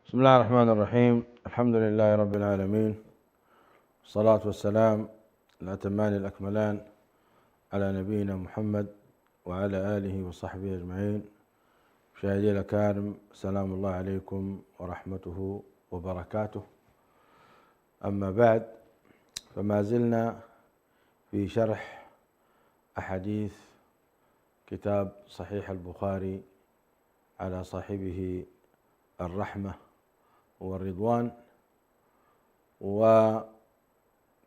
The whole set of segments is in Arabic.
بسم الله الرحمن الرحيم. الحمد لله رب العالمين، والصلاة والسلام الأتمان الأكملان على نبينا محمد وعلى آله وصحبه أجمعين. مشاهدي الأكارم، سلام الله عليكم ورحمته وبركاته. أما بعد، فما زلنا في شرح أحاديث كتاب صحيح البخاري على صاحبه الرحمة والرضوان،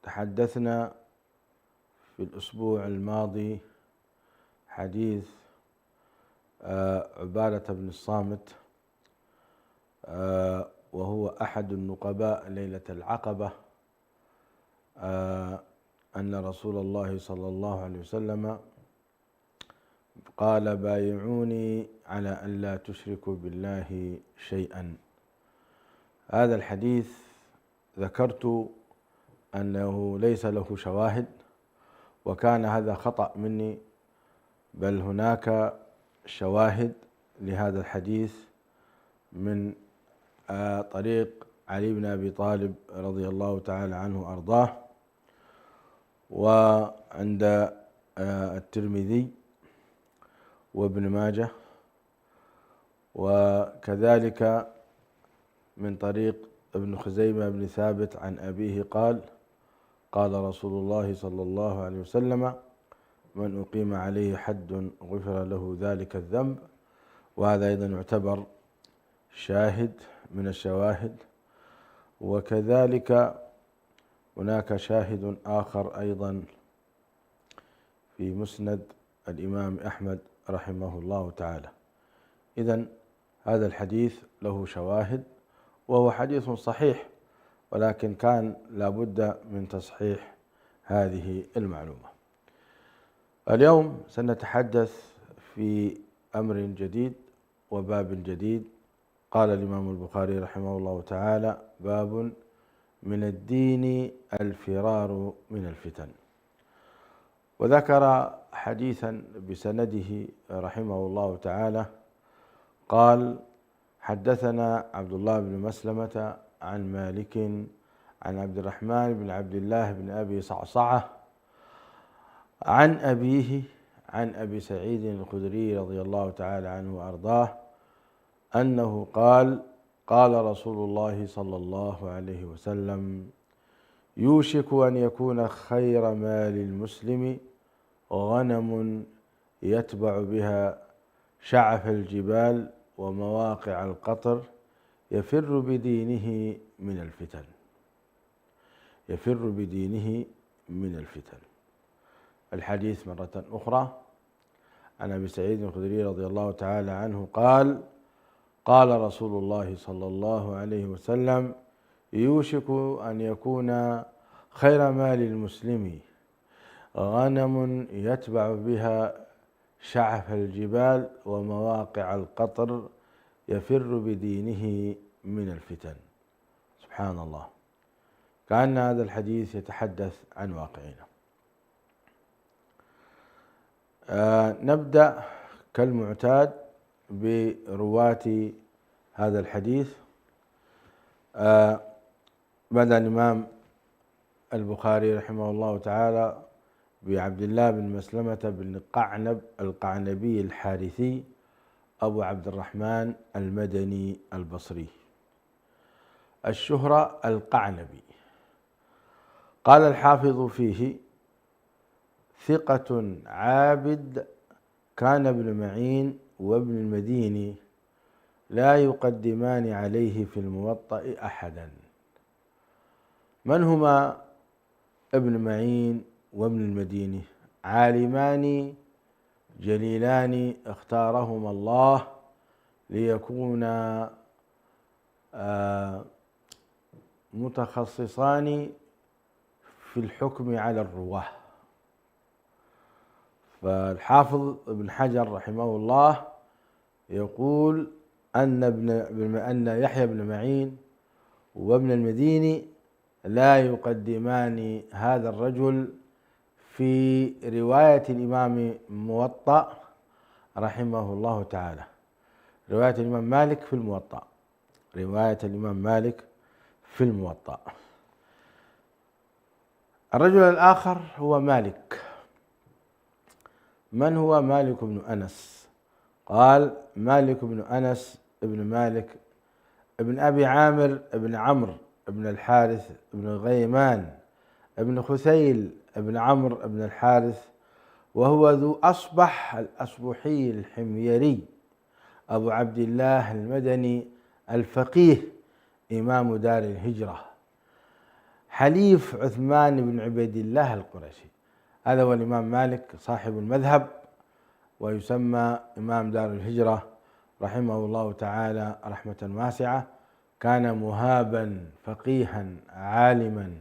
وتحدثنا في الأسبوع الماضي حديث عبادة بن الصامت، وهو أحد النقباء ليلة العقبة، أن رسول الله صلى الله عليه وسلم قال: بايعوني على أن لا تشركوا بالله شيئا. هذا الحديث ذكرت أنه ليس له شواهد، وكان هذا خطأ مني، بل هناك شواهد لهذا الحديث من طريق علي بن أبي طالب رضي الله تعالى عنه وأرضاه، وعند الترمذي وابن ماجه، وكذلك من طريق ابن خزيمة بن ثابت عن أبيه قال: قال رسول الله صلى الله عليه وسلم: من أقيم عليه حد غفر له ذلك الذنب. وهذا أيضا يعتبر شاهد من الشواهد. وكذلك هناك شاهد آخر أيضا في مسند الإمام أحمد رحمه الله تعالى. إذن هذا الحديث له شواهد، وهو حديث صحيح، ولكن كان لابد من تصحيح هذه المعلومة. اليوم سنتحدث في أمر جديد وباب جديد. قال الإمام البخاري رحمه الله تعالى: باب من الدين الفرار من الفتن. وذكر حديثا بسنده رحمه الله تعالى قال: حدثنا عبد الله بن مسلمة عن مالك عن عبد الرحمن بن عبد الله بن أبي صعصعة عن أبيه عن أبي سعيد الخدري رضي الله تعالى عنه وأرضاه أنه قال: قال رسول الله صلى الله عليه وسلم: يوشك أن يكون خير مال المسلم غنم يتبع بها شعف الجبال ومواقع القطر يفر بدينه من الفتن. يفر بدينه من الفتن. الحديث مرة أخرى عن أبي سعيد الخدري رضي الله تعالى عنه قال: قال رسول الله صلى الله عليه وسلم: يوشك أن يكون خير مال المسلم غنم يتبع بها شعف الجبال ومواقع القطر يفر بدينه من الفتن. سبحان الله، كأن هذا الحديث يتحدث عن واقعنا. نبدأ كالمعتاد برواة هذا الحديث. بدأ الإمام البخاري رحمه الله تعالى بعبد الله بن مسلمة بن قعنب القعنبي الحارثي أبو عبد الرحمن المدني البصري، الشهرة القعنبي. قال الحافظ فيه: ثقة عابد، كان ابن معين وابن المديني لا يقدمان عليه في الموطأ أحدا. من هما ابن معين وابن المديني، عالمان جليلان اختارهما الله ليكونا متخصصان في الحكم على الرواه. فالحافظ ابن حجر رحمه الله يقول أن يحيى بن معين وابن المديني لا يقدمان هذا الرجل في رواية الإمام موطأ رحمه الله تعالى، رواية الإمام مالك في الموطأ، رواية الإمام مالك في الموطأ. الرجل الآخر هو مالك. من هو مالك بن أنس؟ قال: مالك بن أنس ابن مالك ابن أبي عامر ابن عمرو ابن الحارث ابن غيمان ابن خثيل ابن عمرو ابن الحارث، وهو ذو أصبح الأصبحي الحميري أبو عبد الله المدني الفقيه إمام دار الهجرة، حليف عثمان بن عبيد الله القرشي. هذا هو الإمام مالك صاحب المذهب، ويسمى إمام دار الهجرة رحمه الله تعالى رحمة واسعة. كان مهابا فقيها عالما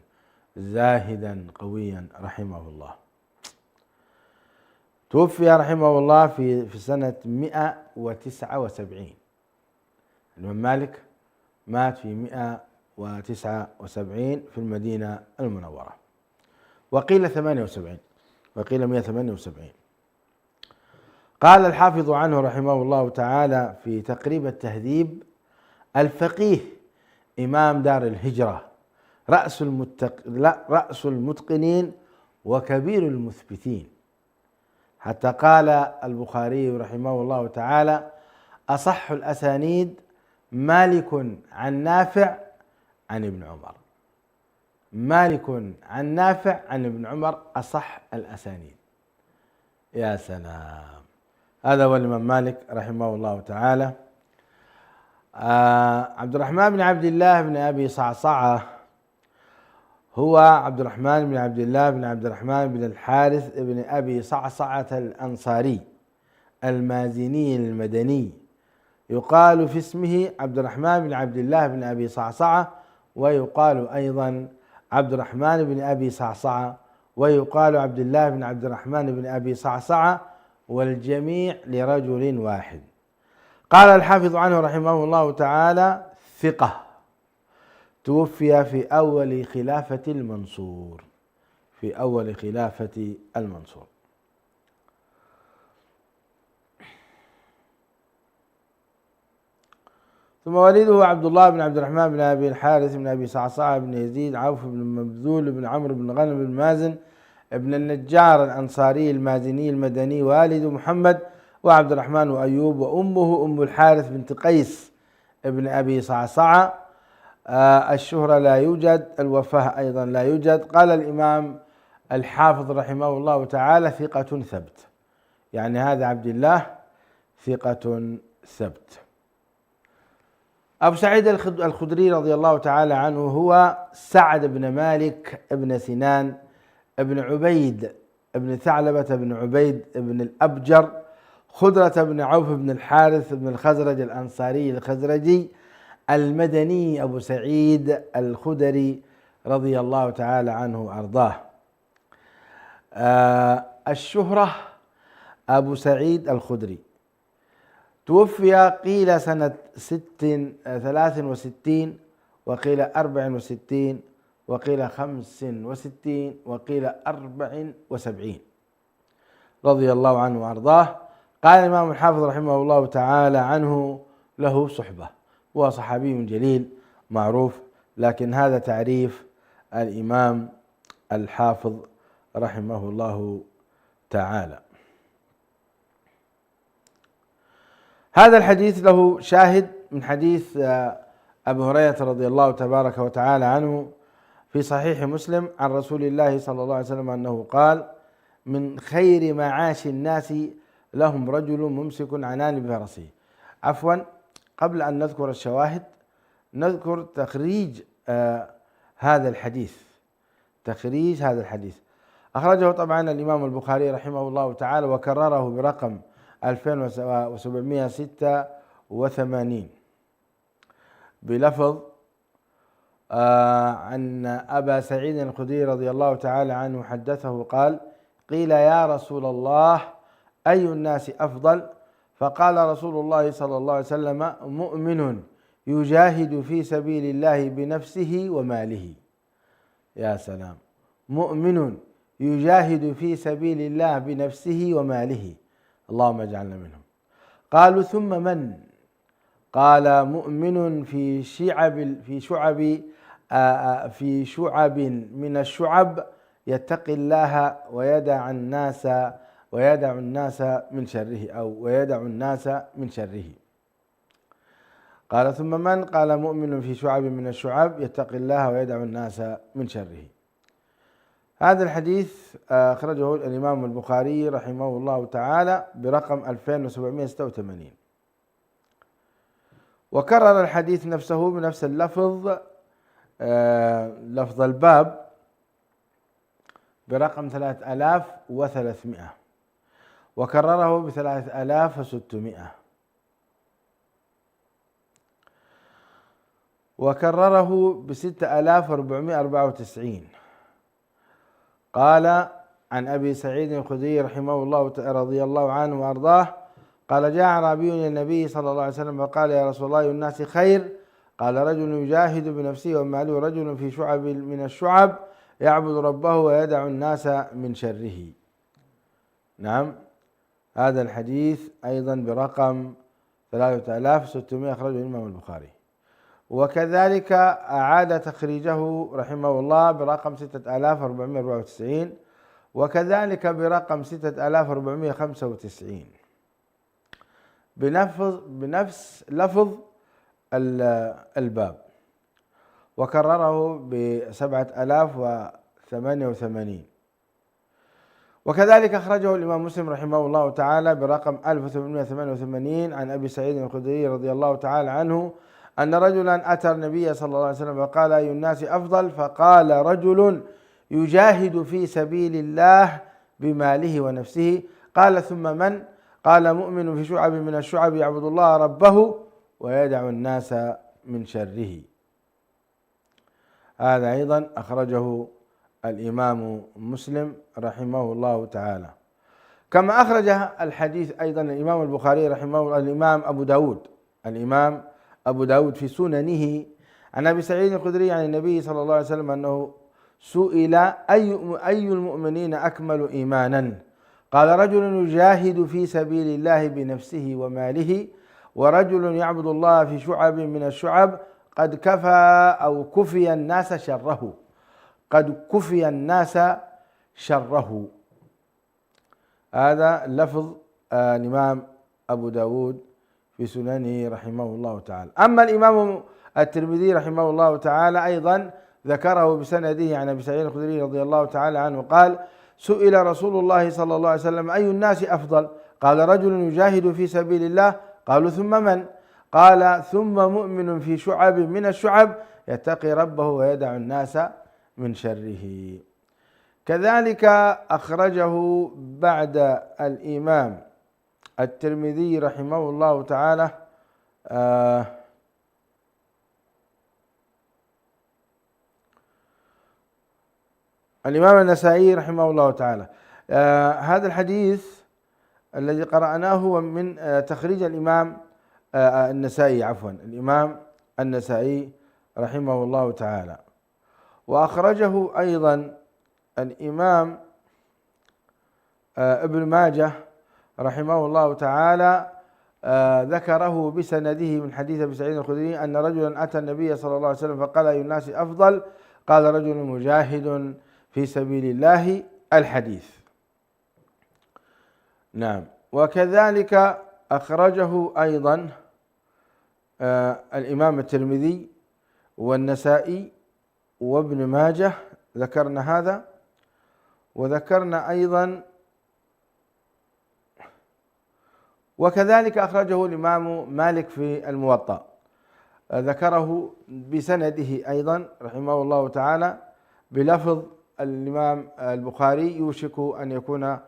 زاهدا قويا رحمه الله. توفي رحمه الله في سنة 179. الإمام مالك مات في 179 في المدينة المنورة، وقيل 78 وقيل 178. قال الحافظ عنه رحمه الله تعالى في تقريب التهذيب: الفقيه إمام دار الهجرة، رأس المتقنين وكبير المثبتين. حتى قال البخاري رحمه الله تعالى: أصح الأسانيد مالك عن نافع عن ابن عمر. مالك عن نافع عن ابن عمر أصح الأسانيد. يا سلام! هذا هو الإمام مالك رحمه الله تعالى. عبد الرحمن بن عبد الله بن أبي صعصعة هو عبد الرحمن بن عبد الله بن عبد الرحمن بن الحارث بن أبي صعصعة الأنصاري المازني المدني. يقال في اسمه عبد الرحمن بن عبد الله بن أبي صعصعة، ويقال أيضا عبد الرحمن بن أبي صعصعة، ويقال عبد الله بن عبد الرحمن بن أبي صعصعة، والجميع لرجل واحد. قال الحافظ عنه رحمه الله تعالى: ثقة، توفي في أول خلافة المنصور، في أول خلافة المنصور. ثم ولده عبد الله بن عبد الرحمن بن أبي الحارث بن أبي صعصعة بن يزيد عوف بن مبذول بن عمرو بن غنم بن مازن ابن النجار الأنصاري المازني المدني، والد محمد وعبد الرحمن وأيوب، وأمه أم الحارث بنت قيس ابن أبي صعصعة. الشهرة لا يوجد، الوفاة أيضا لا يوجد. قال الإمام الحافظ رحمه الله تعالى: ثقة ثبت، يعني هذا عبد الله ثقة ثبت. أبو سعيد الخدري رضي الله تعالى عنه هو سعد بن مالك بن سنان ابن عبيد ابن ثعلبة بن عبيد ابن الأبجر خضرة بن عوف بن الحارث بن الخزرج الأنصاري الخزرجي المدني أبو سعيد الخدري رضي الله تعالى عنه وأرضاه. الشهرة أبو سعيد الخدري، توفي قيل سنة 63 وقيل 64 وقيل 65 وقيل 74 رضي الله عنه وأرضاه. قال الإمام الحافظ رحمه الله تعالى عنه: له صحبة، هو صحابي جليل معروف، لكن هذا تعريف الإمام الحافظ رحمه الله تعالى. هذا الحديث له شاهد من حديث أبي هريرة رضي الله تبارك وتعالى عنه في صحيح مسلم عن رسول الله صلى الله عليه وسلم أنه قال: من خير معاش الناس لهم رجل ممسك عنان بفرسه. عفوا، قبل أن نذكر الشواهد نذكر تخريج هذا الحديث. تخريج هذا الحديث. أخرجه طبعا الإمام البخاري رحمه الله تعالى وكرره برقم 2786 بلفظ عن أبا سعيد الخدري رضي الله تعالى عنه حدثه قال: قيل يا رسول الله أي الناس أفضل؟ فقال رسول الله صلى الله عليه وسلم: مؤمن يجاهد في سبيل الله بنفسه وماله. يا سلام، مؤمن يجاهد في سبيل الله بنفسه وماله، اللهم اجعلنا منهم. قالوا: ثم من؟ قال: مؤمن في شعب من الشعب يتقي الله ويدع الناس من شره، أو ويدع الناس من شره. قال: ثم من؟ قال: مؤمن في شعب من الشعب يتقي الله ويدع الناس من شره. هذا الحديث أخرجه الإمام البخاري رحمه الله تعالى برقم 2786، وكرر الحديث نفسه بنفس اللفظ لفظ الباب برقم 3300، وكرره ب3600، وكرره ب6494. قال عن أبي سعيد الخدري رحمه الله رضي الله عنه وأرضاه قال: جاء أعرابي إلى النبي صلى الله عليه وسلم فقال: يا رسول الله، أي الناس خير؟ قال: رجل يجاهد بنفسه وماله، رجل في شعب من الشعب يعبد ربه ويدع الناس من شره. نعم، هذا الحديث أيضا برقم 3600 أخرجه الإمام البخاري، وكذلك أعاد تخريجه رحمه الله برقم 6494، وكذلك برقم 6495 بنفس لفظ الباب، وكرره ب7088. وكذلك أخرجه الإمام مسلم رحمه الله تعالى برقم 1888 عن أبي سعيد الخدري رضي الله تعالى عنه أن رجلا أتى النبي صلى الله عليه وسلم فقال: أي الناس أفضل؟ فقال: رجل يجاهد في سبيل الله بماله ونفسه. قال: ثم من؟ قال: مؤمن في شعب من الشعب يعبد الله ربه ويدع الناس من شره. هذا أيضا أخرجه الإمام مسلم رحمه الله تعالى. كما أخرج الحديث أيضا الإمام البخاري رحمه الله الإمام أبو داود في سننه عن أبي سعيد الخدري عن النبي صلى الله عليه وسلم أنه سئل: أي المؤمنين أكمل إيمانا؟ قال: رجل يجاهد في سبيل الله بنفسه وماله، ورجل يعبد الله في شعب من الشعب قد كفي الناس شره. قد كفي الناس شره. هذا لفظ الإمام أبو داود في سننه رحمه الله تعالى. أما الإمام الترمذي رحمه الله تعالى أيضا ذكره بسنده عن أبي سعيد الخدري رضي الله تعالى عنه قال: سئل رسول الله صلى الله عليه وسلم: أي الناس أفضل؟ قال: رجل يجاهد في سبيل الله. قالوا: ثم من؟ قال: ثم مؤمن في شعب من الشعب يتقي ربه ويدع الناس من شره. كذلك أخرجه بعد الإمام الترمذي رحمه الله تعالى الإمام النسائي رحمه الله تعالى. هذا الحديث الذي قرأناه هو من تخريج الإمام الإمام النسائي رحمه الله تعالى. وأخرجه أيضا الإمام ابن ماجه رحمه الله تعالى، ذكره بسنده من حديث أبي سعيد الخدري أن رجلا أتى النبي صلى الله عليه وسلم فقال: أي الناس أفضل؟ قال: رجل مجاهد في سبيل الله، الحديث. نعم. وكذلك أخرجه أيضا الإمام الترمذي والنسائي وابن ماجه، ذكرنا هذا. وذكرنا أيضا وكذلك أخرجه الإمام مالك في الموطأ، ذكره بسنده أيضا رحمه الله تعالى بلفظ الإمام البخاري يوشك أن يكون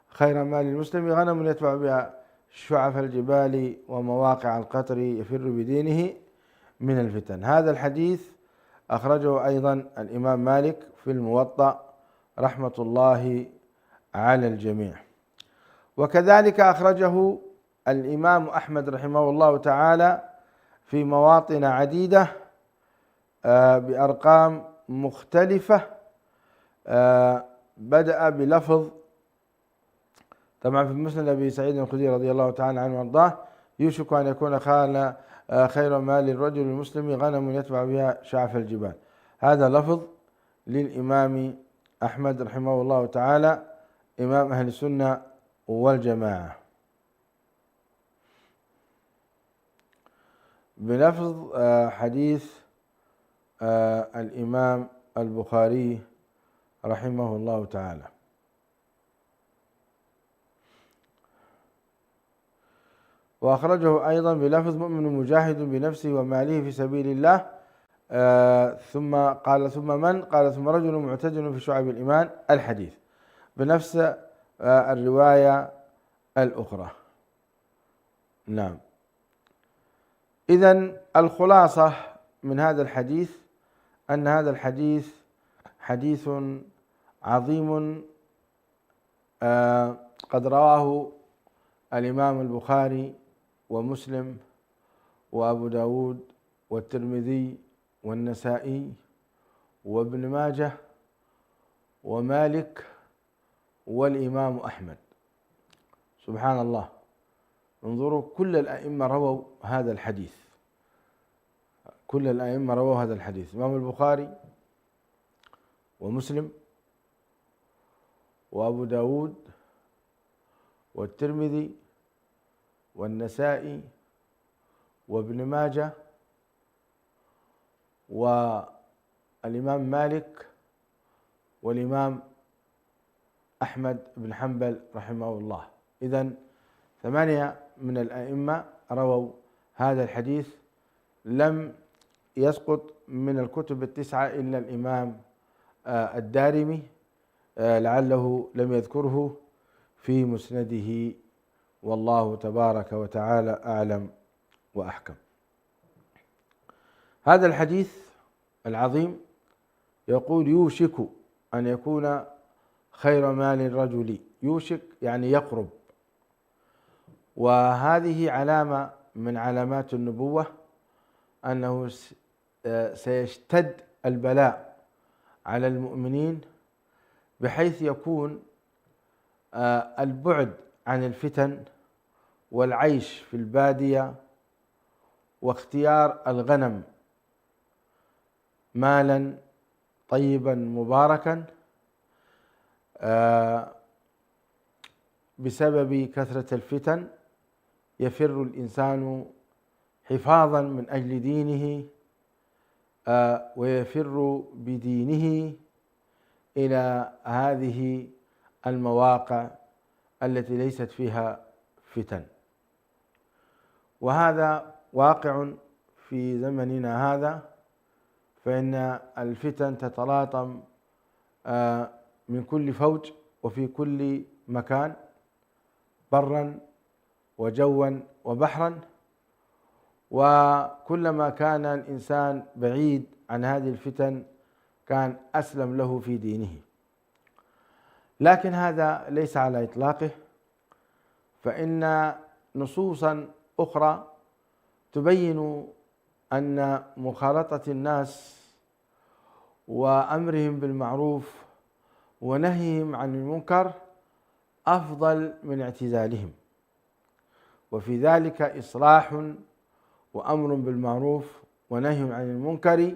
خير مال المسلم غنم يتبع بها شعف الجبال ومواقع القطر يفر بدينه من الفتن. هذا الحديث أخرجه أيضا الإمام مالك في الموطأ رحمة الله على الجميع، وكذلك أخرجه الإمام أحمد رحمه الله تعالى في مواطن عديدة بأرقام مختلفة. بدأ بلفظ طبعا في مسند أبي سعيد الخدري رضي الله تعالى عنه وارضاه: يوشك أن يكون خير مال الرجل المسلم غنم يتبع بها شعف الجبال. هذا لفظ للإمام أحمد رحمه الله تعالى إمام أهل السنة والجماعة، بلفظ حديث الإمام البخاري رحمه الله تعالى. وأخرجه أيضا بلفظ: مؤمن مجاهد بنفسه وماله في سبيل الله. ثم قال: ثم من؟ قال: ثم رجل معتدل في شعب الإيمان، الحديث بنفس الرواية الأخرى. نعم. إذن الخلاصة من هذا الحديث أن هذا الحديث حديث عظيم قد رواه الإمام البخاري ومسلم وأبو داود والترمذي والنسائي وابن ماجه ومالك والإمام أحمد. سبحان الله، انظروا، كل الأئمة رووا هذا الحديث، كل الأئمة رووا هذا الحديث: الإمام البخاري ومسلم وأبو داود والترمذي والنسائي وابن ماجه والإمام مالك والإمام أحمد بن حنبل رحمه الله. إذن 8 من الأئمة رووا هذا الحديث، لم يسقط من الكتب 9 إلا الإمام الدارمي، لعله لم يذكره في مسنده، والله تبارك وتعالى أعلم وأحكم. هذا الحديث العظيم يقول: يوشك أن يكون خير مال الرجل. يوشك يعني يقرب، وهذه علامة من علامات النبوة، أنه سيشتد البلاء على المؤمنين بحيث يكون البعد عن الفتن والعيش في البادية واختيار الغنم مالا طيبا مباركا بسبب كثرة الفتن يفر الإنسان حفاظا من أجل دينه ويفر بدينه إلى هذه المواقع التي ليست فيها فتن. وهذا واقع في زمننا هذا، فإن الفتن تتلاطم من كل فوج وفي كل مكان، برا وجوا وبحرا، وكلما كان الإنسان بعيد عن هذه الفتن كان أسلم له في دينه. لكن هذا ليس على إطلاقه، فإن نصوصا أخرى تبين أن مخالطة الناس وأمرهم بالمعروف ونهيهم عن المنكر أفضل من اعتزالهم، وفي ذلك إصلاح وأمر بالمعروف ونهي عن المنكر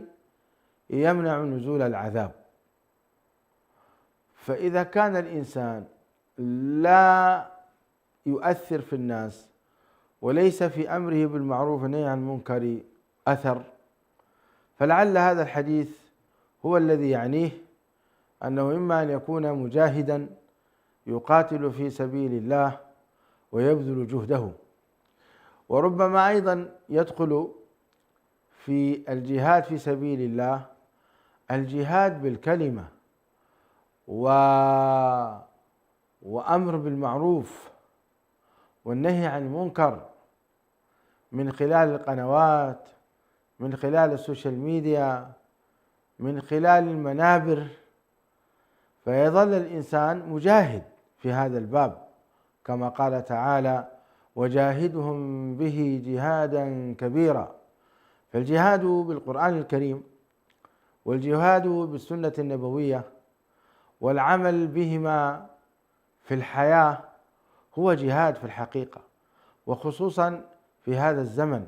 يمنع نزول العذاب. فإذا كان الإنسان لا يؤثر في الناس وليس في أمره بالمعروف والنهي عن المنكر أثر، فلعل هذا الحديث هو الذي يعنيه، أنه إما أن يكون مجاهدا يقاتل في سبيل الله ويبذل جهده، وربما أيضا يدخل في الجهاد في سبيل الله الجهاد بالكلمة وأمر بالمعروف والنهي عن المنكر من خلال القنوات، من خلال السوشيال ميديا، من خلال المنابر، فيظل الإنسان مجاهد في هذا الباب، كما قال تعالى: وجاهدهم به جهادا كبيرا. فالجهاد بالقرآن الكريم والجهاد بالسنة النبوية والعمل بهما في الحياة هو جهاد في الحقيقة، وخصوصا في هذا الزمن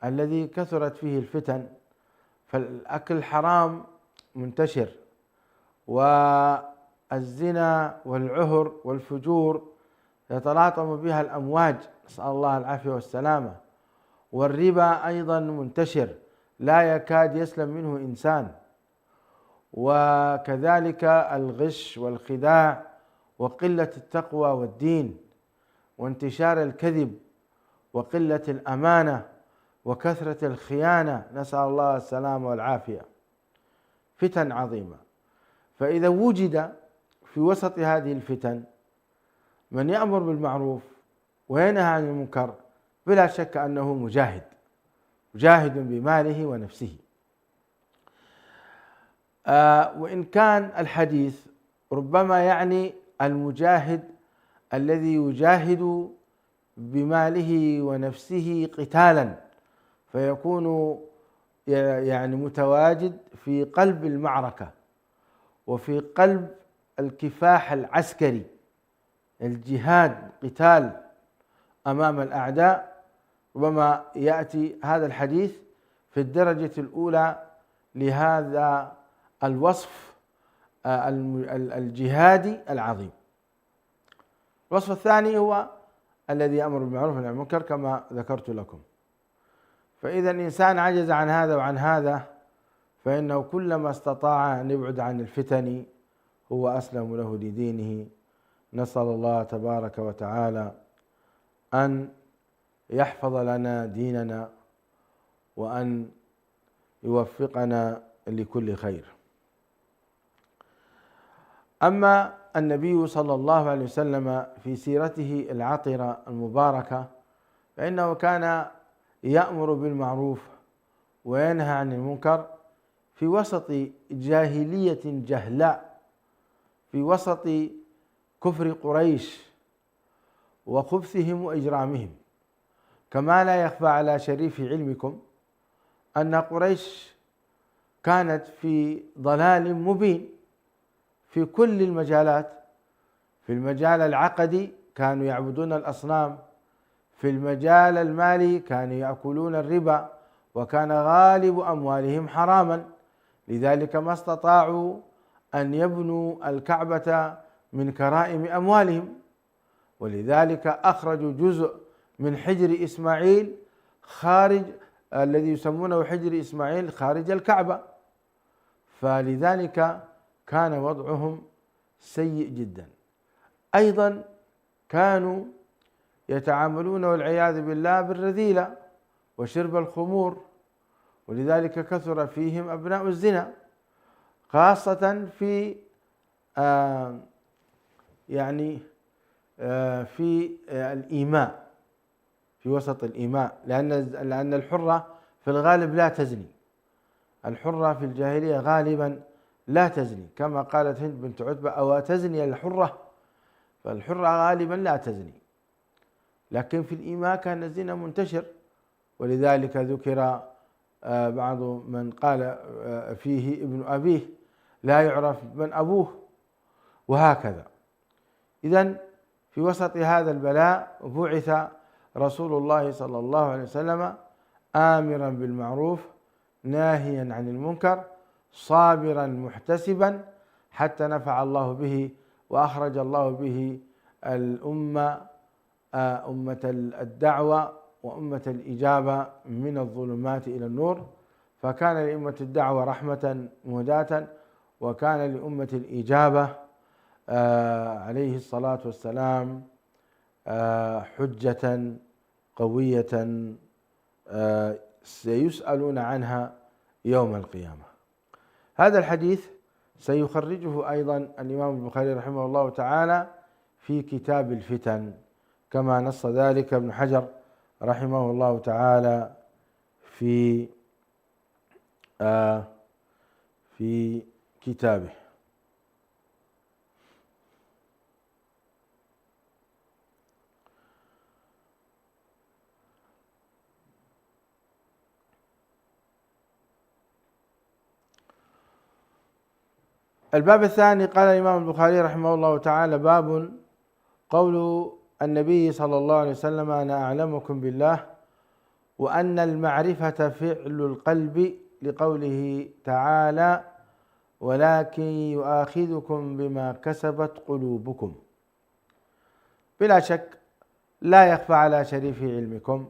الذي كثرت فيه الفتن، فالأكل الحرام منتشر، والزنا والعهر والفجور يتلاطم بها الأمواج، نسأل الله العافية والسلامة، والربا أيضا منتشر لا يكاد يسلم منه إنسان، وكذلك الغش والخداع وقلة التقوى والدين وانتشار الكذب وقلة الأمانة وكثرة الخيانة، نسأل الله السلامة والعافية. فتن عظيمة. فإذا وجد في وسط هذه الفتن من يأمر بالمعروف وينهى عن المنكر، بلا شك أنه مجاهد بماله ونفسه. وإن كان الحديث ربما يعني المجاهد الذي يجاهد بماله ونفسه قتالا، فيكون يعني متواجد في قلب المعركة وفي قلب الكفاح العسكري، الجهاد، قتال أمام الأعداء. ربما يأتي هذا الحديث في الدرجة الأولى لهذا الوصف الجهادي العظيم. الوصف الثاني هو الذي يأمر بالمعروف والنهي عن المنكر كما ذكرت لكم. فإذا الإنسان عجز عن هذا وعن هذا، فإنه كلما استطاع أن يبعد عن الفتن هو أسلم له لدينه. نسأل الله تبارك وتعالى أن يحفظ لنا ديننا وأن يوفقنا لكل خير. أما النبي صلى الله عليه وسلم في سيرته العطرة المباركة، فإنه كان يأمر بالمعروف وينهى عن المنكر في وسط جاهلية جهلاء، في وسط كفر قريش وخبثهم وإجرامهم. كما لا يخفى على شريف علمكم أن قريش كانت في ضلال مبين في كل المجالات. في المجال العقدي كانوا يعبدون الأصنام، في المجال المالي كانوا يأكلون الربا، وكان غالب أموالهم حراما، لذلك ما استطاعوا أن يبنوا الكعبة من كرائم أموالهم، ولذلك أخرجوا جزء من حجر إسماعيل خارج الذي يسمونه حجر إسماعيل خارج الكعبة، فلذلك كان وضعهم سيء جدا. أيضا كانوا يتعاملون والعياذ بالله بالرذيلة وشرب الخمور، ولذلك كثر فيهم أبناء الزنا، خاصة في في الإيماء، في وسط الإيماء، لأن الحرة في الغالب لا تزني. الحرة في الجاهلية غالبا لا تزني، كما قالت هند بنت عتبة: أو تزني الحرة؟ فالحرة غالبا لا تزني. لكن في الإيماء كان الزنا منتشر، ولذلك ذكر بعض من قال فيه ابن أبيه لا يعرف من أبوه، وهكذا. إذن في وسط هذا البلاء بعث رسول الله صلى الله عليه وسلم آمرا بالمعروف ناهيا عن المنكر صابرا محتسبا حتى نفع الله به وأخرج الله به الأمة، أمة الدعوة وأمة الإجابة، من الظلمات إلى النور. فكان لأمة الدعوة رحمة مهداة، وكان لأمة الإجابة عليه الصلاة والسلام حجة قوية سيسألون عنها يوم القيامة. هذا الحديث سيخرجه أيضا الإمام البخاري رحمه الله تعالى في كتاب الفتن، كما نص ذلك ابن حجر رحمه الله تعالى في في كتابه. الباب الثاني قال الإمام البخاري رحمه الله تعالى: باب قول النبي صلى الله عليه وسلم: أنا أعلمكم بالله، وأن المعرفة فعل القلب، لقوله تعالى: ولكن يؤاخذكم بما كسبت قلوبكم. بلا شك لا يخفى على شريف علمكم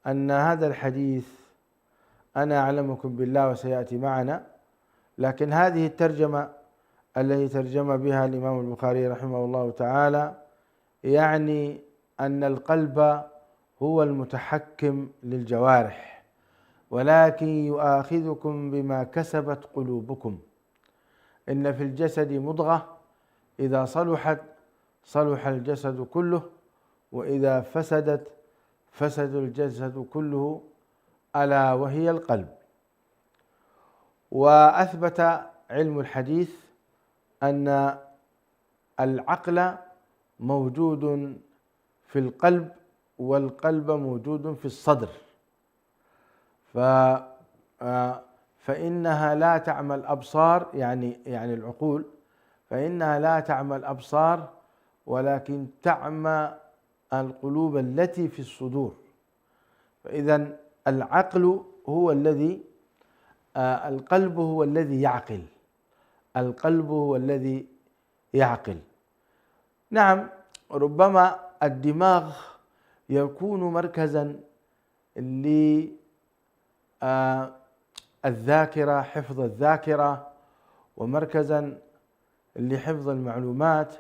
أن هذا الحديث أنا أعلمكم بالله وسيأتي معنا، لكن هذه الترجمة التي ترجم بها الإمام البخاري رحمه الله تعالى يعني أن القلب هو المتحكم للجوارح، ولكن يؤاخذكم بما كسبت قلوبكم. إن في الجسد مضغة إذا صلحت صلح الجسد كله، وإذا فسدت فسد الجسد كله، ألا وهي القلب. وأثبت علم الحديث أن العقل موجود في القلب، والقلب موجود في الصدر، فإنها لا تعمى الأبصار، يعني العقول، فإنها لا تعمى الأبصار ولكن تعمى القلوب التي في الصدور. فإذا العقل هو الذي القلب هو الذي يعقل، القلب هو الذي يعقل. نعم، ربما الدماغ يكون مركزا للذاكرة، حفظ الذاكرة، ومركزا لحفظ المعلومات،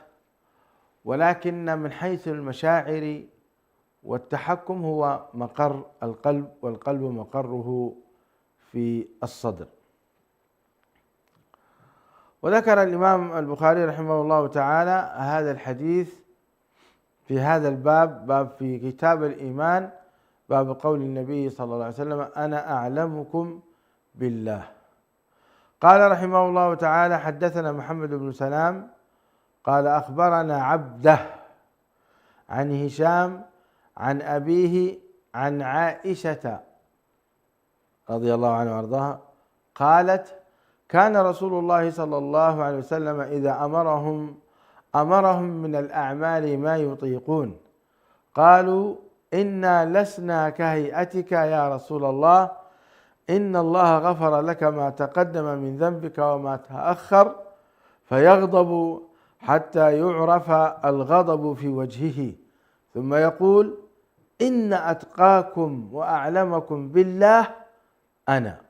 ولكن من حيث المشاعر والتحكم هو مقر القلب، والقلب مقره في الصدر. وذكر الإمام البخاري رحمه الله تعالى هذا الحديث في هذا الباب، باب في كتاب الإيمان، باب قول النبي صلى الله عليه وسلم: أنا أعلمكم بالله. قال رحمه الله تعالى: حدثنا محمد بن سلام قال أخبرنا عبده عن هشام عن أبيه عن عائشة رضي الله عنها وارضاها قالت: كان رسول الله صلى الله عليه وسلم إذا أمرهم من الأعمال ما يطيقون قالوا: إنا لسنا كهيئتك يا رسول الله، إن الله غفر لك ما تقدم من ذنبك وما تأخر، فيغضب حتى يعرف الغضب في وجهه، ثم يقول: إن أتقاكم وأعلمكم بالله أنا،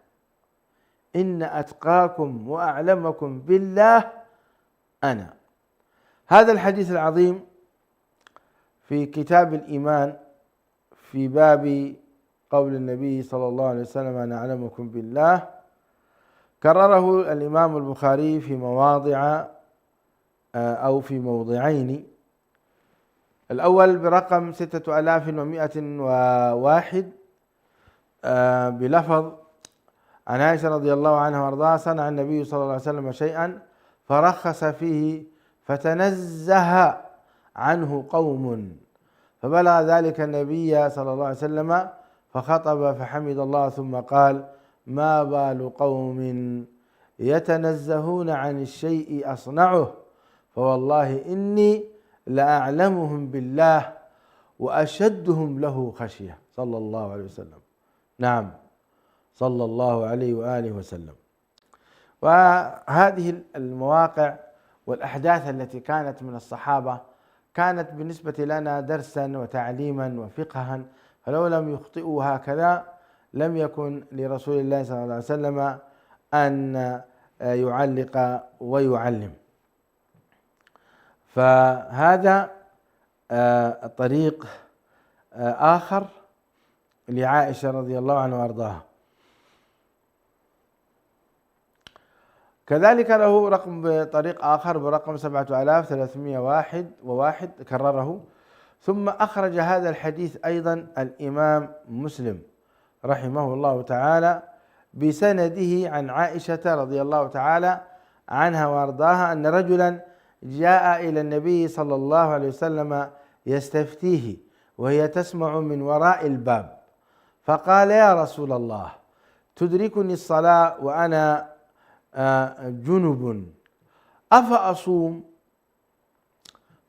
إن أتقاكم وأعلمكم بالله أنا. هذا الحديث العظيم في كتاب الإيمان في باب قول النبي صلى الله عليه وسلم: أنا أعلمكم بالله، كرره الإمام البخاري في مواضع أو في موضعين. الأول برقم 6101 بلفظ: عن عائشة رضي الله عنها وارضاها: صنع النبي صلى الله عليه وسلم شيئا فرخص فيه فتنزه عنه قوم، فبلغ ذلك النبي صلى الله عليه وسلم فخطب فحمد الله ثم قال: ما بال قوم يتنزهون عن الشيء أصنعه، فوالله إني لأعلمهم بالله وأشدهم له خشية، صلى الله عليه وسلم. نعم، صلى الله عليه وآله وسلم. وهذه المواقع والأحداث التي كانت من الصحابة كانت بالنسبة لنا درسا وتعليما وفقها، فلو لم يخطئوا هكذا لم يكن لرسول الله صلى الله عليه وسلم أن يعلق ويعلم. فهذا طريق آخر لعائشة رضي الله عنها وارضاها. كذلك له رقم بطريق آخر برقم 7301 كرره. ثم أخرج هذا الحديث أيضا الإمام مسلم رحمه الله تعالى بسنده عن عائشة رضي الله تعالى عنها وأرضاها أن رجلا جاء إلى النبي صلى الله عليه وسلم يستفتيه وهي تسمع من وراء الباب، فقال: يا رسول الله، تدركني الصلاة وأنا جنب أفأصوم؟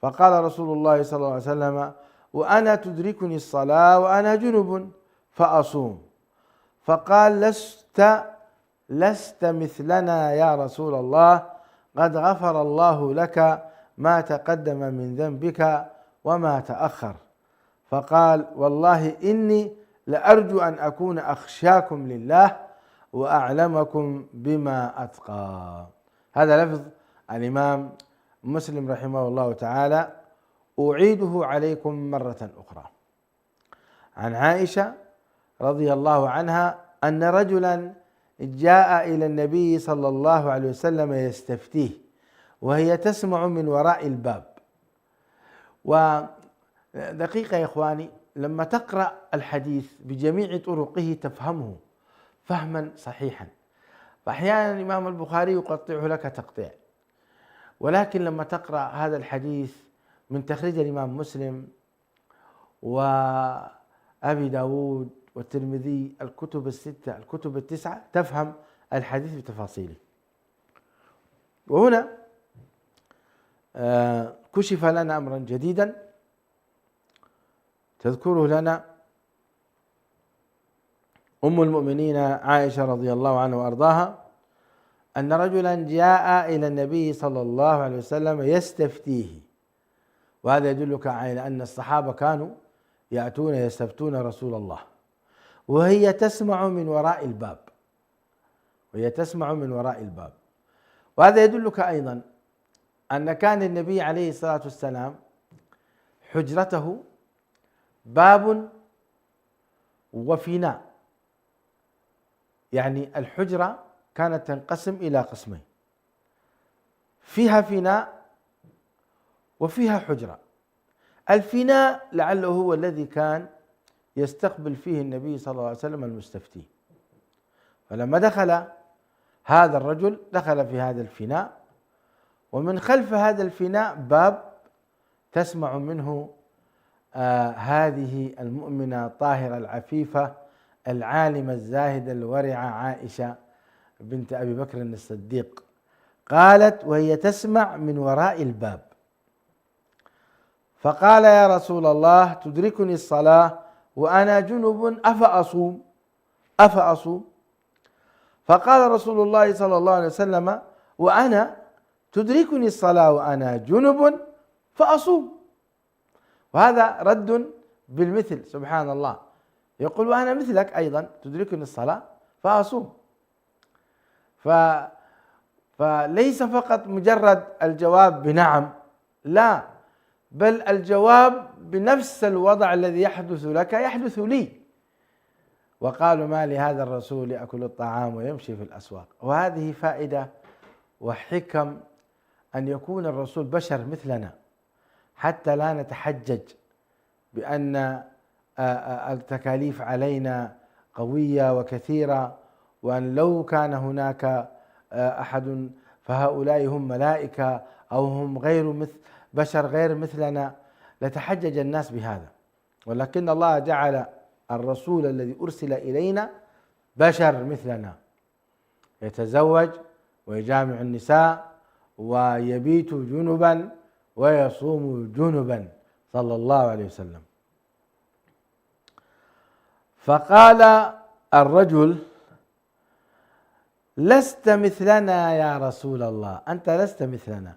فقال رسول الله صلى الله عليه وسلم: وأنا تدركني الصلاة وأنا جنب فأصوم. فقال: لست مثلنا يا رسول الله، قد غفر الله لك ما تقدم من ذنبك وما تأخر. فقال: والله إني لأرجو أن أكون أخشاكم لله وأعلمكم بما أتقى. هذا لفظ الإمام مسلم رحمه الله تعالى، أعيده عليكم مرة أخرى. عن عائشة رضي الله عنها أن رجلا جاء إلى النبي صلى الله عليه وسلم يستفتيه وهي تسمع من وراء الباب. ودقيقة يا إخواني، لما تقرأ الحديث بجميع طرقه تفهمه فهما صحيحا، فأحيانا الإمام البخاري يقطعه لك تقطيع، ولكن لما تقرأ هذا الحديث من تخريج الإمام مسلم وأبي داود والترمذي، الكتب الستة الكتب التسعة، تفهم الحديث بتفاصيله. وهنا كشف لنا أمرا جديدا تذكره لنا أم المؤمنين عائشة رضي الله عنها وأرضاها، أن رجلا جاء إلى النبي صلى الله عليه وسلم يستفتيه. وهذا يدلك على أن الصحابة كانوا يأتون يستفتون رسول الله وهي تسمع من وراء الباب، وهذا يدلك أيضا أن كان النبي عليه الصلاة والسلام حجرته باب وفناء، يعني الحجرة كانت تنقسم إلى قسمين، فيها فناء وفيها حجرة. الفناء لعله هو الذي كان يستقبل فيه النبي صلى الله عليه وسلم المستفتي، فلما دخل هذا الرجل دخل في هذا الفناء، ومن خلف هذا الفناء باب تسمع منه هذه المؤمنة الطاهرة العفيفة العالمة الزاهدة الورعة عائشة بنت أبي بكر الصديق. قالت وهي تسمع من وراء الباب: فقال: يا رسول الله، تدركني الصلاة وأنا جنب أفأصوم؟ فقال رسول الله صلى الله عليه وسلم: وأنا تدركني الصلاة وأنا جنب فأصوم. وهذا رد بالمثل، سبحان الله، يقول: وأنا مثلك أيضا تدركني الصلاة فأصوم. فليس فقط مجرد الجواب بنعم، لا، بل الجواب بنفس الوضع الذي يحدث لك يحدث لي. وقالوا: ما لهذا الرسول يأكل الطعام ويمشي في الأسواق. وهذه فائدة وحكم أن يكون الرسول بشر مثلنا، حتى لا نتحجج بأن التكاليف علينا قوية وكثيرة، وأن لو كان هناك أحد فهؤلاء هم ملائكة أو هم بشر غير مثلنا لتحجج الناس بهذا. ولكن الله جعل الرسول الذي أرسل إلينا بشر مثلنا، يتزوج ويجامع النساء ويبيت جنبا ويصوم جنبا صلى الله عليه وسلم. فقال الرجل: لست مثلنا يا رسول الله، أنت لست مثلنا.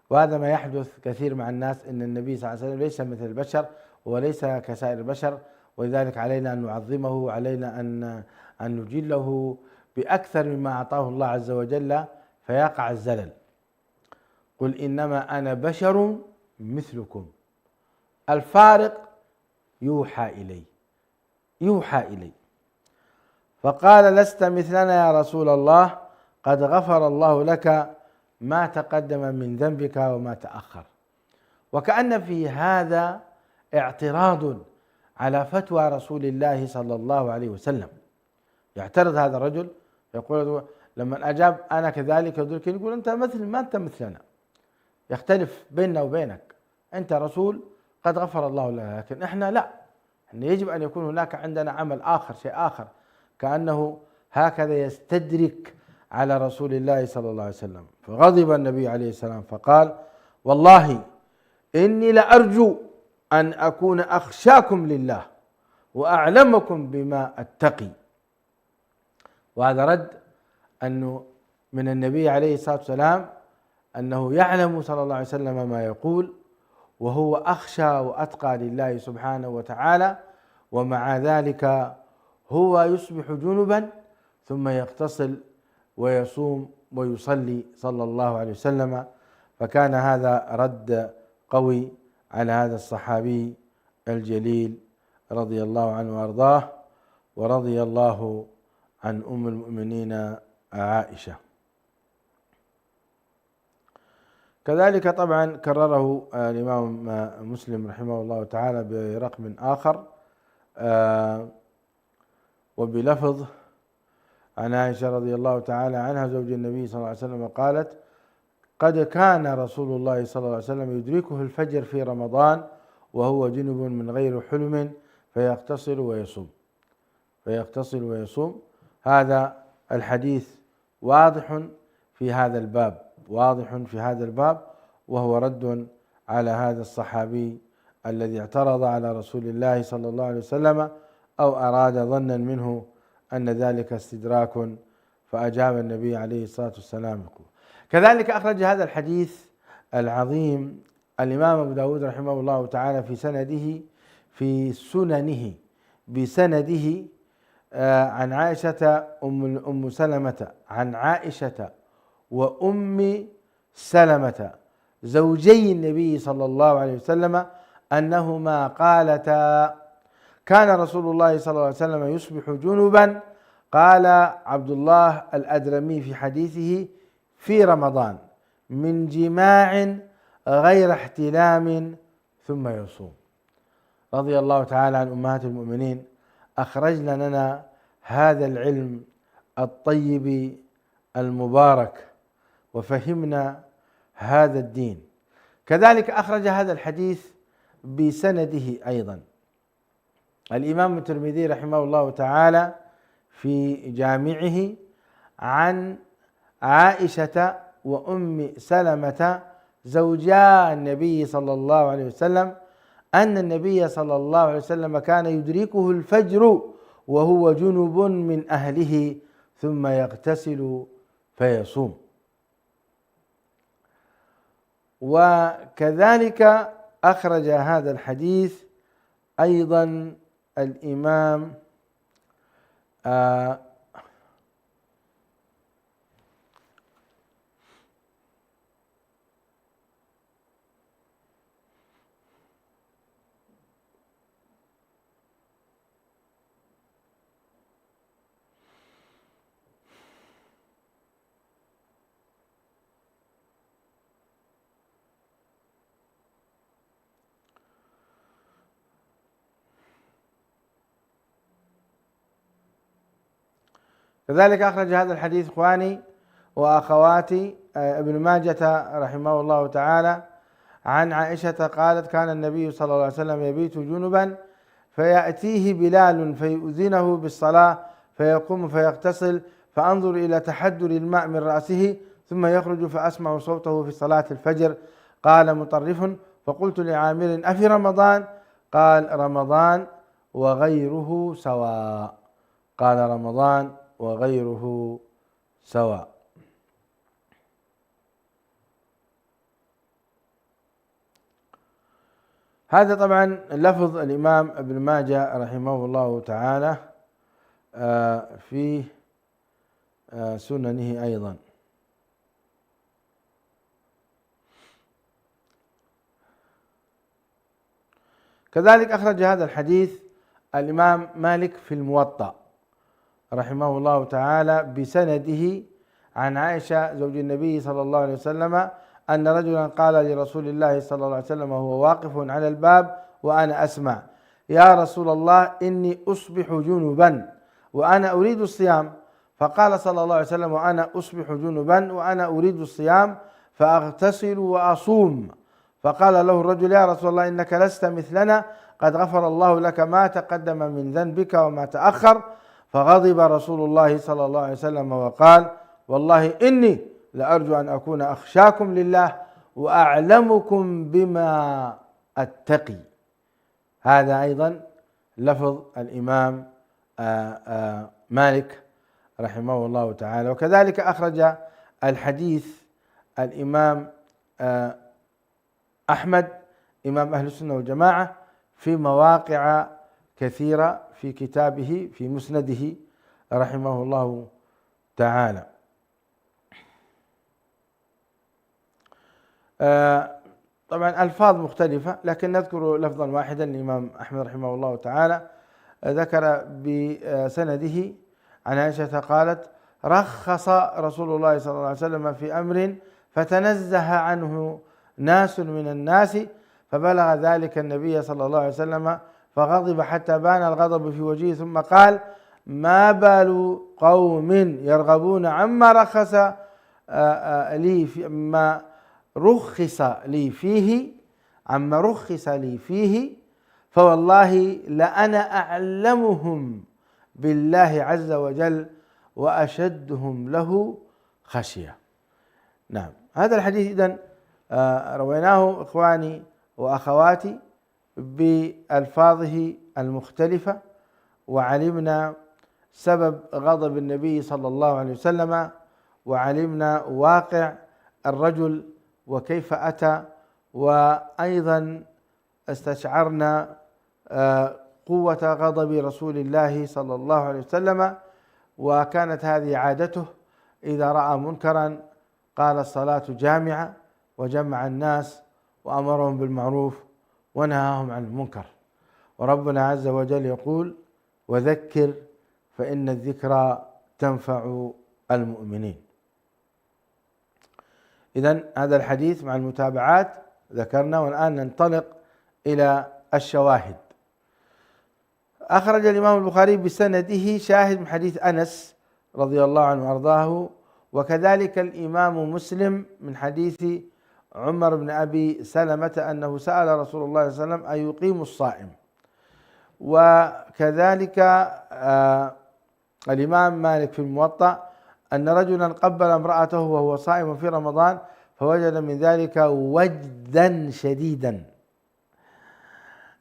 وهذا ما يحدث كثير مع الناس، إن النبي صلى الله عليه وسلم ليس مثل البشر وليس كسائر البشر، ولذلك علينا أن نعظمه وعلينا أن نجله بأكثر مما أعطاه الله عز وجل فيقع الزلل. قل إنما أنا بشر مثلكم، الفارق يوحى إلي. فقال: لست مثلنا يا رسول الله، قد غفر الله لك ما تقدم من ذنبك وما تأخر. وكأن في هذا اعتراض على فتوى رسول الله صلى الله عليه وسلم. يعترض هذا الرجل يقول لما أجاب أنا كذلك يقول أنت مثل ما أنت مثلنا، يختلف بيننا وبينك، أنت رسول قد غفر الله لك، لكن إحنا لا، إحنا يجب أن يكون هناك عندنا عمل آخر، شيء آخر. كأنه هكذا يستدرك على رسول الله صلى الله عليه وسلم. فغضب النبي عليه السلام فقال والله إني لأرجو أن أكون أخشاكم لله وأعلمكم بما أتقي. وهذا رد أنه من النبي عليه الصلاة والسلام أنه يعلم صلى الله عليه وسلم ما يقول، وهو أخشى وأتقى لله سبحانه وتعالى، ومع ذلك هو يصبح جنبا ثم يغتسل ويصوم ويصلي صلى الله عليه وسلم. فكان هذا رد قوي على هذا الصحابي الجليل رضي الله عنه وأرضاه، ورضي الله عن أم المؤمنين عائشة. كذلك طبعا كرره الإمام مسلم رحمه الله تعالى برقم آخر وبلفظ عن عائشة رضي الله تعالى عنها زوج النبي صلى الله عليه وسلم قالت قد كان رسول الله صلى الله عليه وسلم يدركه الفجر في رمضان وهو جنب من غير حلم فيغتسل ويصوم. هذا الحديث واضح في هذا الباب، وهو رد على هذا الصحابي الذي اعترض على رسول الله صلى الله عليه وسلم أو أراد ظنا منه أن ذلك استدراك، فأجاب النبي عليه الصلاة والسلام. كذلك أخرج هذا الحديث العظيم الإمام أبو داود رحمه الله تعالى في سننه بسنده عن عائشة أم سلمة عن عائشة وأم سلمة زوجي النبي صلى الله عليه وسلم أنهما قالتا كان رسول الله صلى الله عليه وسلم يصبح جنبا. قال عبد الله الأدرمي في حديثه في رمضان من جماع غير احتلام ثم يصوم. رضي الله تعالى عن أمهات المؤمنين، أخرجنا لنا هذا العلم الطيب المبارك وفهمنا هذا الدين. كذلك أخرج هذا الحديث بسنده أيضا الإمام الترمذي رحمه الله تعالى في جامعه عن عائشة وأم سلمة زوجا النبي صلى الله عليه وسلم أن النبي صلى الله عليه وسلم كان يدركه الفجر وهو جنب من أهله ثم يغتسل فيصوم. وكذلك أخرج هذا الحديث أيضا الإمام كذلك أخرج هذا الحديث إخواني وأخواتي ابن ماجة رحمه الله تعالى عن عائشة قالت كان النبي صلى الله عليه وسلم يبيت جنبا فيأتيه بلال فيؤذنه بالصلاة فيقوم فيغتسل فأنظر إلى تحدر الماء من رأسه ثم يخرج فأسمع صوته في صلاة الفجر. قال مطرف فقلت لعامر أفي رمضان؟ قال رمضان وغيره سواء. قال رمضان وغيره سواء. هذا طبعا لفظ الإمام ابن ماجه رحمه الله تعالى في سننه أيضا. كذلك أخرج هذا الحديث الإمام مالك في الموطأ رحمه الله تعالى بسنده عن عائشة زوج النبي صلى الله عليه وسلم أن رجلا قال لرسول الله صلى الله عليه وسلم وهو واقف على الباب وأنا أسمع: يا رسول الله إني أصبح جنبا وأنا أريد الصيام. فقال صلى الله عليه وسلم: وأنا أصبح جنبا وأنا أريد الصيام فأغتسل وأصوم. فقال له الرجل: يا رسول الله إنك لست مثلنا، قد غفر الله لك ما تقدم من ذنبك وما تأخر. فغضب رسول الله صلى الله عليه وسلم وقال: والله إني لأرجو أن أكون أخشاكم لله وأعلمكم بما أتقي. هذا أيضا لفظ الإمام مالك رحمه الله تعالى. وكذلك أخرج الحديث الإمام أحمد إمام أهل السنة والجماعة في مواقع كثيرة في كتابه في مسنده رحمه الله تعالى. طبعا ألفاظ مختلفة، لكن نذكر لفظا واحدا للإمام أحمد رحمه الله تعالى، ذكر بسنده عن عائشة قالت: رخص رسول الله صلى الله عليه وسلم في أمر فتنزه عنه ناس من الناس فبلغ ذلك النبي صلى الله عليه وسلم فغضب حتى بان الغضب في وجهه، ثم قال: ما بال قوم يرغبون عما رخص لي فيه فوالله لأنا أعلمهم بالله عز وجل وأشدهم له خشية. نعم، هذا الحديث إذن رويناه إخواني وأخواتي بألفاظه المختلفة، وعلمنا سبب غضب النبي صلى الله عليه وسلم، وعلمنا واقع الرجل وكيف أتى، وأيضا استشعرنا قوة غضب رسول الله صلى الله عليه وسلم. وكانت هذه عادته إذا رأى منكرا قال: الصلاة جامعة، وجمع الناس وأمرهم بالمعروف ونهاهم عن المنكر. وربنا عز وجل يقول: وذكر فإن الذكرى تنفع المؤمنين. إذن هذا الحديث مع المتابعات ذكرنا، والآن ننطلق إلى الشواهد. أخرج الإمام البخاري بسنده شاهد من حديث أنس رضي الله عنه وأرضاه، وكذلك الإمام مسلم من حديث عمر بن أبي سلمة أنه سأل رسول الله صلى الله عليه وسلم: أيقيم الصائم؟ وكذلك الإمام مالك في الموطأ أن رجلا قبل امرأته وهو صائم في رمضان فوجد من ذلك وجدا شديدا.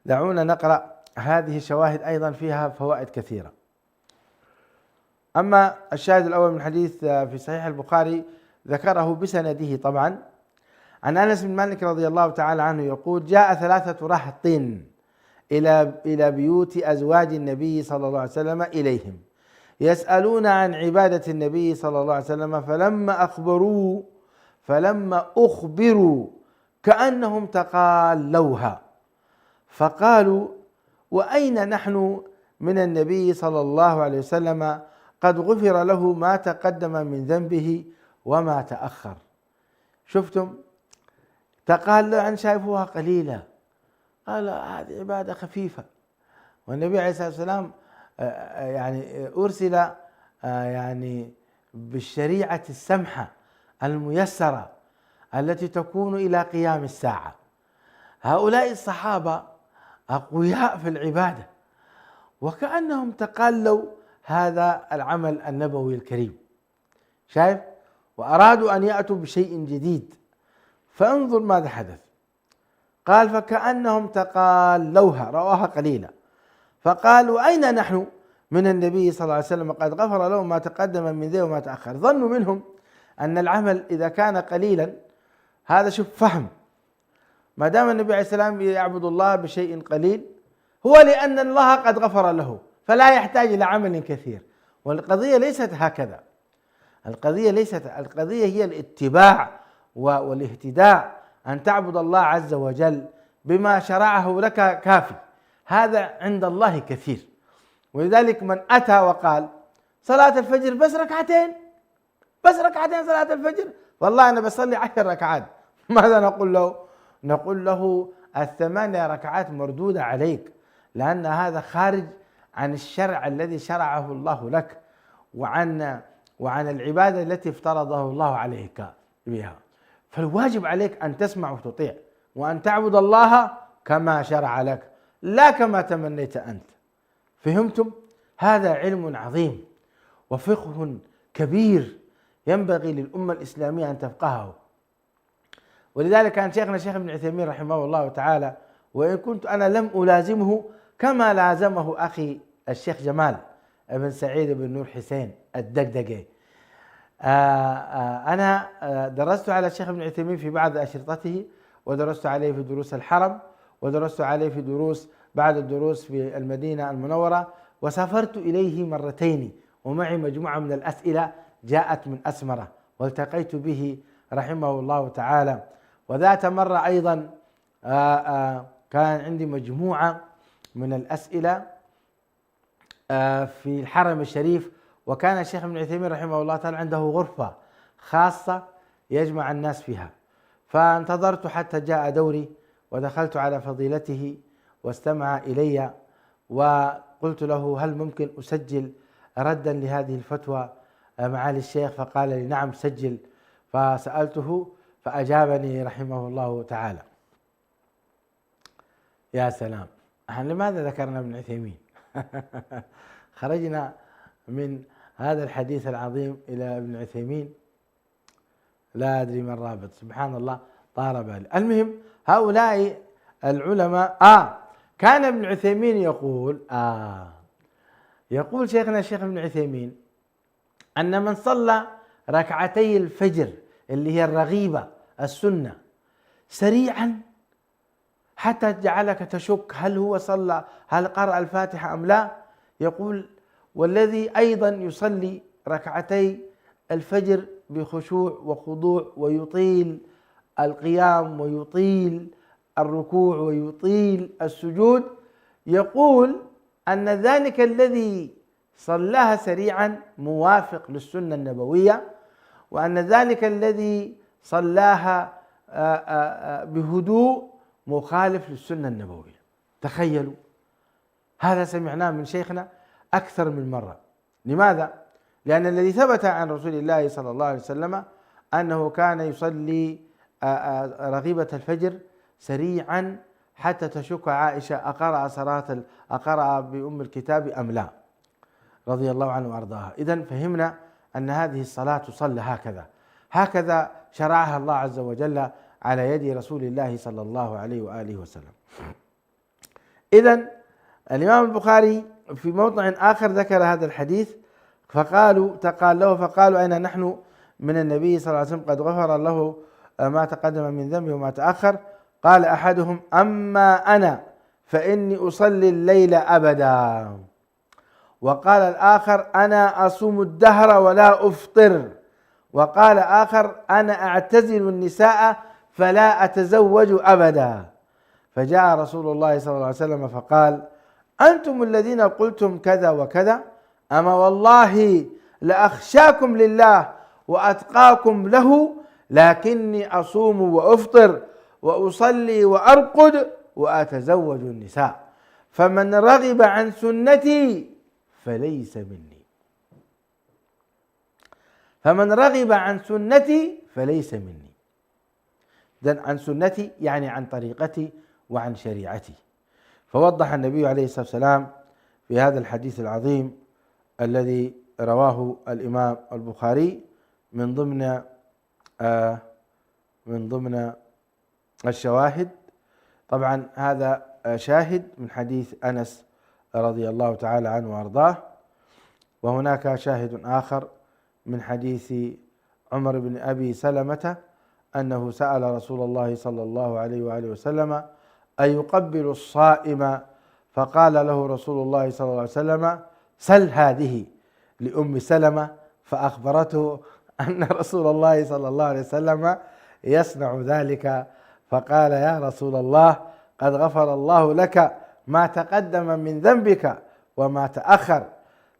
دعونا نقرأ هذه الشواهد، أيضا فيها فوائد كثيرة. أما الشاهد الأول من حديث في صحيح البخاري ذكره بسنده طبعا عن أنس بن مالك رضي الله تعالى عنه يقول: جاء 3 رهط إلى بيوت أزواج النبي صلى الله عليه وسلم إليهم يسألون عن عبادة النبي صلى الله عليه وسلم، فلما أخبروا كأنهم تقالوها، فقالوا: وأين نحن من النبي صلى الله عليه وسلم قد غفر له ما تقدم من ذنبه وما تأخر. شفتم؟ تقالوا عن شايفوها قليلة، قال هذه عبادة خفيفة. والنبي عليه الصلاة والسلام يعني أرسل يعني بالشريعة السمحة الميسرة التي تكون إلى قيام الساعة. هؤلاء الصحابة أقوياء في العبادة، وكأنهم تقالوا هذا العمل النبوي الكريم، شايف؟ وأرادوا أن يأتوا بشيء جديد. فانظر ماذا حدث. قال: فكأنهم تقالوها، رواها قليلا، فقالوا: أين نحن من النبي صلى الله عليه وسلم قد غفر له ما تقدم من ذنبه وما تأخر. ظنوا منهم أن العمل إذا كان قليلا، هذا شوف فهم، ما دام النبي عليه السلام يعبد الله بشيء قليل هو لأن الله قد غفر له فلا يحتاج إلى عمل كثير. والقضية ليست هكذا، القضية هي الاتباع والاهتداء، أن تعبد الله عز وجل بما شرعه لك كافي، هذا عند الله كثير. ولذلك من أتى وقال صلاة الفجر بس ركعتين، بس ركعتين صلاة الفجر، والله أنا بصلي 10 ركعات. ماذا نقول له؟ نقول له 8 ركعات مردودة عليك، لأن هذا خارج عن الشرع الذي شرعه الله لك، وعن العبادة التي افترضه الله عليك بها. فالواجب عليك أن تسمع وتطيع، وأن تعبد الله كما شرع لك، لا كما تمنيت أنت. فهمتم؟ هذا علم عظيم وفقه كبير ينبغي للأمة الإسلامية أن تفقهه. ولذلك كان شيخنا الشيخ ابن عثيمين رحمه الله تعالى، وإن كنت أنا لم ألازمه كما لازمه أخي الشيخ جمال بن سعيد بن نور حسين الدقدقي، أنا درست على الشيخ ابن عثيمين في بعض أشرطته، ودرست عليه في دروس الحرم، ودرست عليه في دروس بعد الدروس في المدينة المنورة، وسافرت إليه مرتين ومعي مجموعة من الأسئلة جاءت من أسمرة، والتقيت به رحمه الله تعالى. وذات مرة أيضا كان عندي مجموعة من الأسئلة في الحرم الشريف، وكان الشيخ ابن عثيمين رحمه الله تعالى عنده غرفة خاصة يجمع الناس فيها، فانتظرت حتى جاء دوري ودخلت على فضيلته واستمع إلي، وقلت له هل ممكن أسجل ردا لهذه الفتوى معالي الشيخ؟ فقال لي نعم سجل. فسألته فأجابني رحمه الله تعالى. يا سلام، لماذا ذكرنا ابن عثيمين؟ خرجنا من هذا الحديث العظيم إلى ابن عثيمين، لا أدري ما الرابط، سبحان الله طار بالي. المهم هؤلاء العلماء كان ابن عثيمين يقول شيخنا الشيخ ابن عثيمين أن من صلى ركعتي الفجر اللي هي الرغيبة السنة سريعا حتى جعلك تشك هل قرأ الفاتحة أم لا، يقول والذي أيضا يصلي ركعتي الفجر بخشوع وخضوع ويطيل القيام ويطيل الركوع ويطيل السجود، يقول أن ذلك الذي صلاها سريعا موافق للسنة النبوية، وأن ذلك الذي صلاها بهدوء مخالف للسنة النبوية. تخيلوا، هذا سمعناه من شيخنا أكثر من مرة. لماذا؟ لأن الذي ثبت عن رسول الله صلى الله عليه وسلم أنه كان يصلي رغيبة الفجر سريعا حتى تشك عائشة أقرأ بأم الكتاب أم لا، رضي الله عنه وأرضاها. إذن فهمنا أن هذه الصلاة تصلى هكذا شرعها الله عز وجل على يد رسول الله صلى الله عليه وآله وسلم. إذن الإمام البخاري في موضع آخر ذكر هذا الحديث، فقالوا أين نحن من النبي صلى الله عليه وسلم قد غفر له ما تقدم من ذنبه وما تأخر. قال أحدهم أما أنا فإني أصلي الليل أبدا، وقال الآخر أنا أصوم الدهر ولا أفطر، وقال آخر أنا أعتزل النساء فلا أتزوج أبدا. فجاء رسول الله صلى الله عليه وسلم فقال أنتم الذين قلتم كذا وكذا، أما والله لأخشاكم لله وأتقاكم له، لكني أصوم وأفطر وأصلي وأرقد وأتزوج النساء، فمن رغب عن سنتي فليس مني. فمن رغب عن سنتي فليس مني. إذن عن سنتي يعني عن طريقتي وعن شريعتي. فوضح النبي عليه الصلاة والسلام في هذا الحديث العظيم الذي رواه الإمام البخاري من ضمن الشواهد. طبعا هذا شاهد من حديث أنس رضي الله تعالى عنه وأرضاه، وهناك شاهد آخر من حديث عمر بن أبي سلمة أنه سأل رسول الله صلى الله عليه وآله وسلم أيقبل الصائم؟ فقال له رسول الله صلى الله عليه وسلم سل هذه لأم سلمة، فأخبرته أن رسول الله صلى الله عليه وسلم يصنع ذلك، فقال يا رسول الله قد غفر الله لك ما تقدم من ذنبك وما تأخر.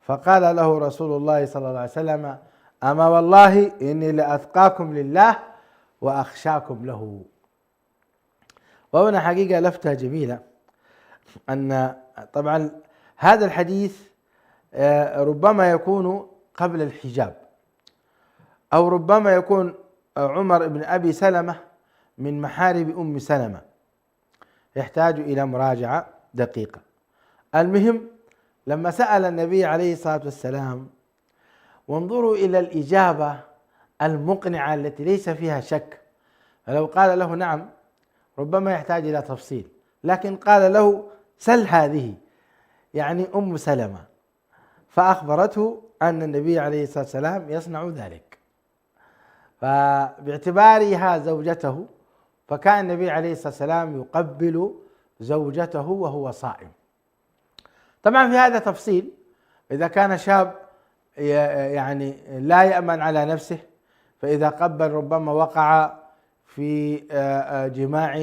فقال له رسول الله صلى الله عليه وسلم أما والله إني لأتقاكم لله وأخشاكم له. وهنا حقيقة لفتة جميلة، أن طبعا هذا الحديث ربما يكون قبل الحجاب، أو ربما يكون عمر بن أبي سلمة من محارم أم سلمة، يحتاج إلى مراجعة دقيقة. المهم لما سأل النبي عليه الصلاة والسلام، وانظروا إلى الإجابة المقنعة التي ليس فيها شك، فلو قال له نعم ربما يحتاج إلى تفصيل، لكن قال له سل هذه، يعني أم سلمة، فأخبرته أن النبي عليه الصلاة والسلام يصنع ذلك، فباعتبارها زوجته فكان النبي عليه الصلاة والسلام يقبل زوجته وهو صائم. طبعا في هذا تفصيل، إذا كان شاب يعني لا يأمن على نفسه، فإذا قبل ربما وقع في جماع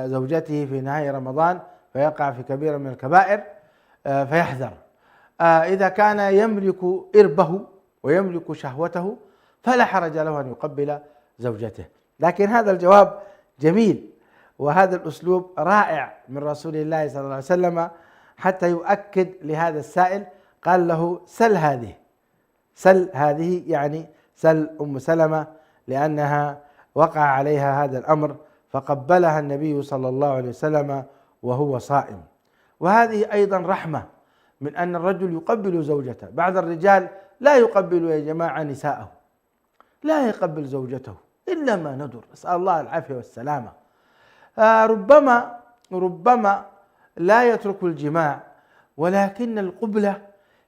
زوجته في نهاية رمضان فيقع في كبيرة من الكبائر فيحذر. إذا كان يملك إربه ويملك شهوته فلا حرج له أن يقبل زوجته. لكن هذا الجواب جميل، وهذا الأسلوب رائع من رسول الله صلى الله عليه وسلم حتى يؤكد لهذا السائل، قال له سل هذه، سل هذه يعني سل أم سلمة، لأنها وقع عليها هذا الأمر فقبلها النبي صلى الله عليه وسلم وهو صائم. وهذه أيضا رحمة من أن الرجل يقبل زوجته. بعض الرجال لا يقبل يا جماعة نساءه، لا يقبل زوجته إلا ما ندر، أسأل الله العافية والسلامة. ربما لا يترك الجماع، ولكن القبلة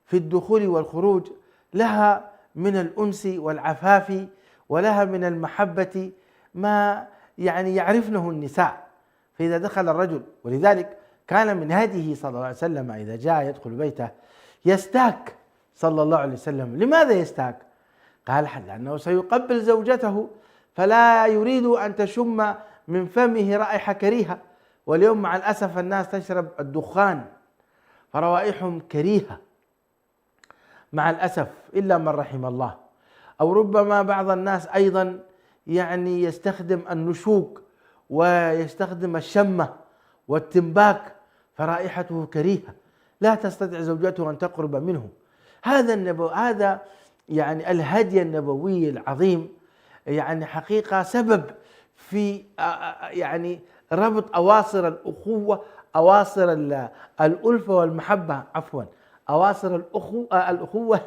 في الدخول والخروج لها من الأنس والعفاف ولها من المحبة ما يعني يعرفنه النساء. فإذا دخل الرجل، ولذلك كان من هديه صلى الله عليه وسلم إذا جاء يدخل بيته يستاك صلى الله عليه وسلم. لماذا يستاك؟ قال لأنه سيقبل زوجته فلا يريد أن تشم من فمه رائحة كريهة، واليوم مع الأسف الناس تشرب الدخان فروائحهم كريهة مع الأسف إلا من رحم الله. أو ربما بعض الناس أيضا يعني يستخدم النشوك ويستخدم الشمة والتنباك فرائحته كريهة، لا تستطيع زوجته أن تقرب منه. هذا يعني الهدي النبوي العظيم يعني حقيقة سبب في يعني ربط أواصر الأخوة، أواصر الألفة والمحبة، عفوا أواصر الأخوة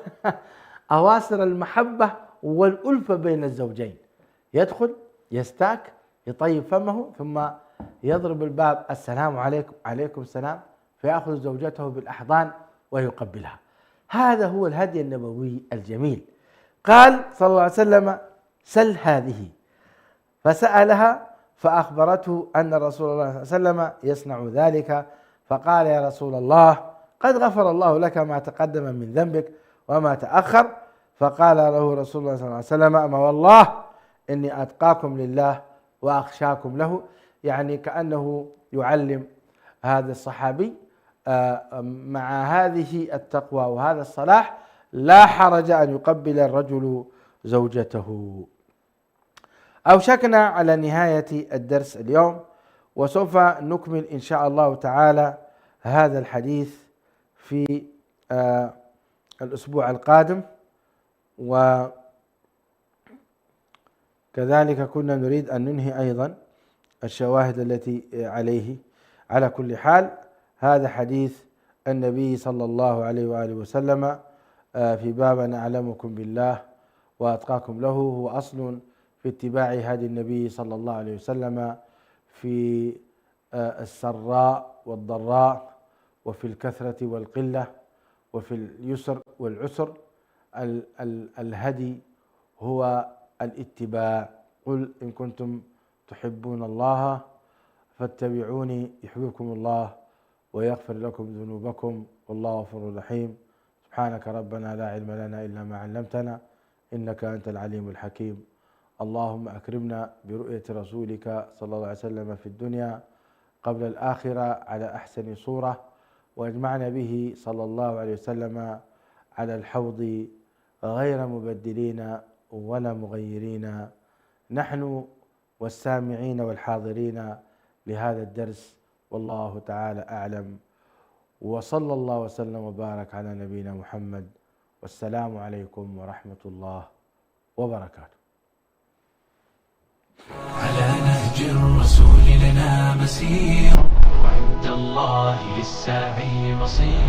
أواصر المحبة والألفة بين الزوجين. يدخل يستاك يطيب فمه ثم يضرب الباب، السلام عليكم، عليكم السلام، فيأخذ زوجته بالأحضان ويقبلها. هذا هو الهدي النبوي الجميل. قال صلى الله عليه وسلم سل هذه، فسألها فأخبرته أن رسول الله صلى الله عليه وسلم يصنع ذلك، فقال يا رسول الله قد غفر الله لك ما تقدم من ذنبك وما تأخر. فقال له رسول الله صلى الله عليه وسلم أما والله إني أتقاكم لله وأخشاكم له، يعني كأنه يعلم هذا الصحابي مع هذه التقوى وهذا الصلاح لا حرج أن يقبل الرجل زوجته. أوشكنا على نهاية الدرس اليوم، وسوف نكمل إن شاء الله تعالى هذا الحديث في الأسبوع القادم. وكذلك كنا نريد أن ننهي أيضا الشواهد التي عليه. على كل حال هذا حديث النبي صلى الله عليه وآله وسلم في باب أنا أعلمكم بالله وأتقاكم له هو أصل في اتباع هدي النبي صلى الله عليه وسلم في السراء والضراء وفي الكثرة والقلة وفي اليسر والعسر. الهدي هو الاتباع. قل إن كنتم تحبون الله فاتبعوني يحببكم الله ويغفر لكم ذنوبكم والله غفور رحيم. سبحانك ربنا لا علم لنا إلا ما علمتنا إنك أنت العليم الحكيم. اللهم أكرمنا برؤية رسولك صلى الله عليه وسلم في الدنيا قبل الآخرة على أحسن صورة، واجمعنا به صلى الله عليه وسلم على الحوض غير مبدلين ولا مغيرين، نحن والسامعين والحاضرين لهذا الدرس، والله تعالى أعلم. وصلى الله وسلم وبارك على نبينا محمد، والسلام عليكم ورحمة الله وبركاته. على نهج الرسول لنا مسير، وعند الله للساعي مصير.